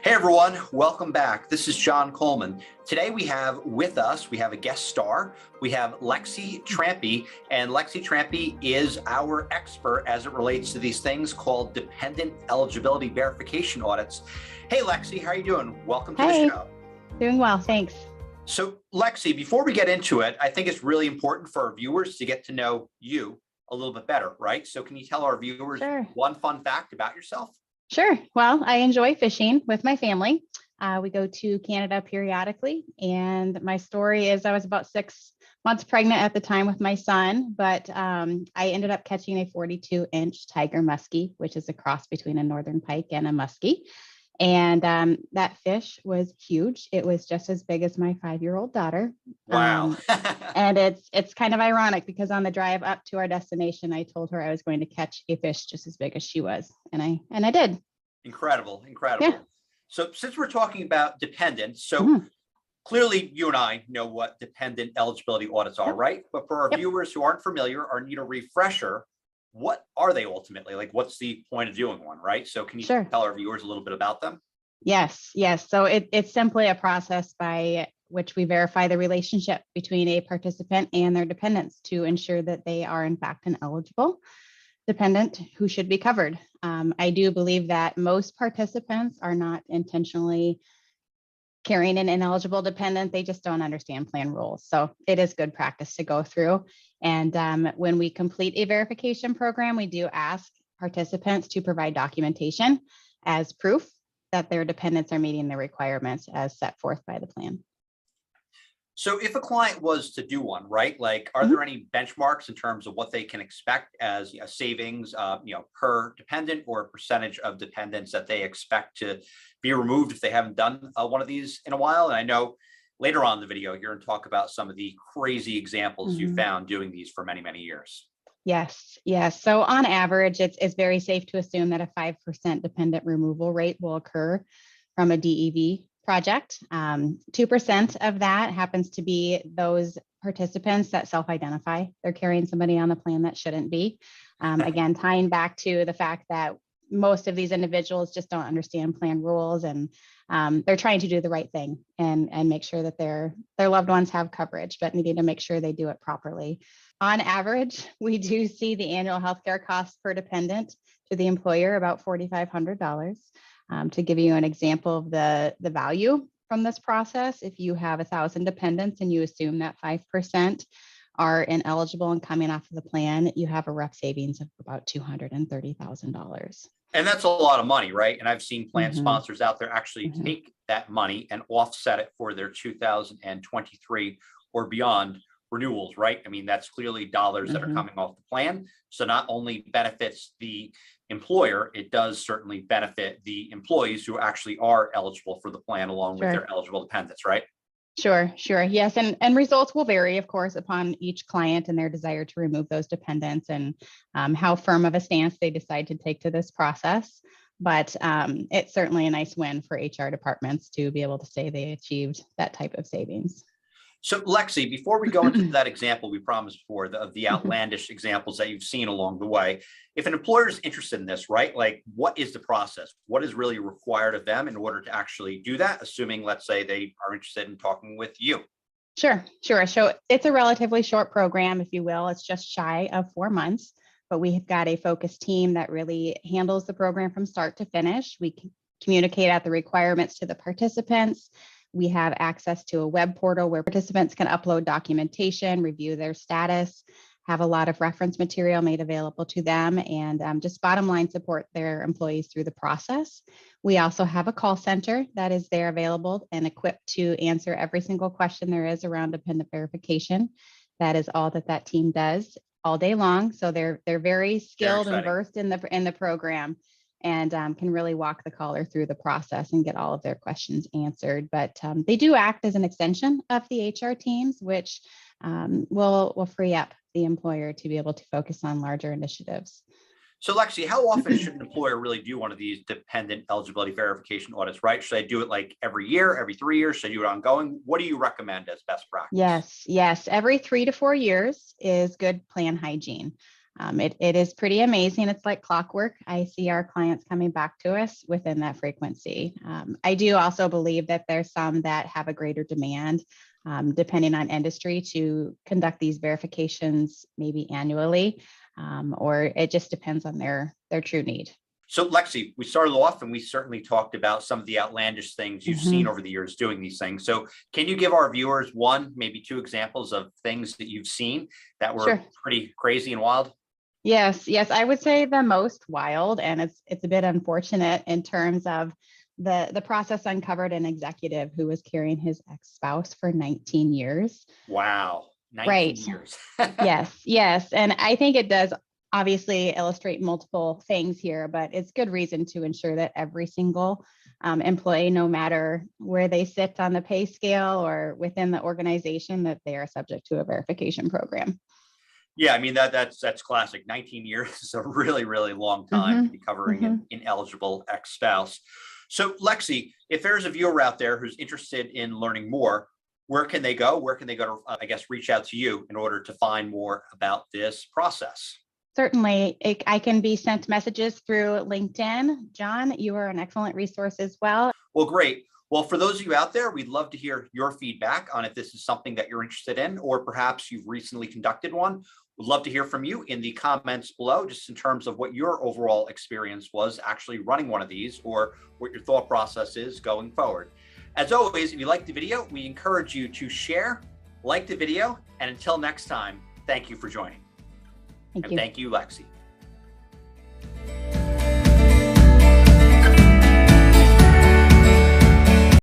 Hey everyone, welcome back. This is John Coleman. Today we have a guest star. We have Lexi Trampy, and Lexi Trampy is our expert as it relates to these things called dependent eligibility verification audits. Hey Lexi, how are you doing? Welcome to the show. Doing well, thanks. So Lexi, before we get into it, I think it's really important for our viewers to get to know you a little bit better, right? So can you tell our viewers one fun fact about yourself? Sure. Well, I enjoy fishing with my family. We go to Canada periodically. And my story is I was about 6 months pregnant at the time with my son, but I ended up catching a 42-inch tiger muskie, which is a cross between a northern pike and a muskie. And that fish was huge. It was just as big as my 5-year-old daughter. Wow. And it's kind of ironic because on the drive up to our destination, I told her I was going to catch a fish just as big as she was. And I did. Incredible. Yeah. So since we're talking about dependents, so clearly you and I know what dependent eligibility audits are, right? But for our viewers who aren't familiar or need a refresher, what are they ultimately? Like, what's the point of doing one, right? So can you tell our viewers a little bit about them? Yes. So it's simply a process by which we verify the relationship between a participant and their dependents to ensure that they are in fact an eligible dependent who should be covered. I do believe that most participants are not intentionally carrying an ineligible dependent. They just don't understand plan rules. So it is good practice to go through. And when we complete a verification program, we do ask participants to provide documentation as proof that their dependents are meeting the requirements as set forth by the plan. So if a client was to do one, right, like, are there any benchmarks in terms of what they can expect as savings, per dependent, or a percentage of dependents that they expect to be removed if they haven't done one of these in a while? And I know later on in the video, you're going to talk about some of the crazy examples you found doing these for many, many years. Yes. So on average, it's very safe to assume that a 5% dependent removal rate will occur from a DEV project. 2% of that happens to be those participants that self-identify they're carrying somebody on the plan that shouldn't be. Again, tying back to the fact that most of these individuals just don't understand plan rules, and they're trying to do the right thing and make sure that their loved ones have coverage, but needing to make sure they do it properly. On average, we do see the annual healthcare costs per dependent to the employer about $4,500. To give you an example of the value from this process, if you have 1,000 dependents and you assume that 5% are ineligible and coming off of the plan, you have a rough savings of about $230,000. And that's a lot of money, right? And I've seen plan sponsors out there actually take that money and offset it for their 2023 or beyond renewals, right? I mean, that's clearly dollars that are coming off the plan. So not only benefits the employer, it does certainly benefit the employees who actually are eligible for the plan along with their eligible dependents, right? Sure. Yes. And results will vary, of course, upon each client and their desire to remove those dependents and how firm of a stance they decide to take to this process. But it's certainly a nice win for HR departments to be able to say they achieved that type of savings. So Lexi, before we go into that example we promised before, of the outlandish examples that you've seen along the way, if an employer is interested in this, right, like, what is the process? What is really required of them in order to actually do that, assuming, let's say, they are interested in talking with you? Sure. So it's a relatively short program, if you will. It's just shy of 4 months, but we've got a focused team that really handles the program from start to finish. We communicate out the requirements to the participants. We have access to a web portal where participants can upload documentation, review their status, have a lot of reference material made available to them, and just bottom line support their employees through the process. We also have a call center that is there available and equipped to answer every single question there is around dependent verification. That is all that team does all day long. So they're very skilled and versed in the program, and can really walk the caller through the process and get all of their questions answered. But they do act as an extension of the HR teams, which will free up the employer to be able to focus on larger initiatives. So Lexi, how often should an employer really do one of these dependent eligibility verification audits, right? Should I do it like every year, every 3 years? Should I do it ongoing? What do you recommend as best practice? Yes. Every 3 to 4 years is good plan hygiene. It is pretty amazing. It's like clockwork. I see our clients coming back to us within that frequency. I do also believe that there's some that have a greater demand, depending on industry, to conduct these verifications maybe annually, or it just depends on their true need. So Lexi, we started off and we certainly talked about some of the outlandish things you've seen over the years doing these things. So can you give our viewers one, maybe two examples of things that you've seen that were pretty crazy and wild? Yes, I would say the most wild, and it's a bit unfortunate in terms of the process uncovered an executive who was carrying his ex-spouse for 19 years. Wow. 19 years. Yes. And I think it does obviously illustrate multiple things here, but it's good reason to ensure that every single employee, no matter where they sit on the pay scale or within the organization, that they are subject to a verification program. Yeah, I mean, that's classic. 19 years is a really, really long time to be covering an ineligible ex-spouse. So Lexi, if there's a viewer out there who's interested in learning more, where can they go? Where can they go to, I guess, reach out to you in order to find more about this process? Certainly, I can be sent messages through LinkedIn. John, you are an excellent resource as well. Well, great. Well, for those of you out there, we'd love to hear your feedback on if this is something that you're interested in, or perhaps you've recently conducted one. We'd love to hear from you in the comments below, just in terms of what your overall experience was actually running one of these, or what your thought process is going forward. As always, if you liked the video, we encourage you to share, like the video, and until next time, thank you for joining. Thank you. Thank you, Lexi.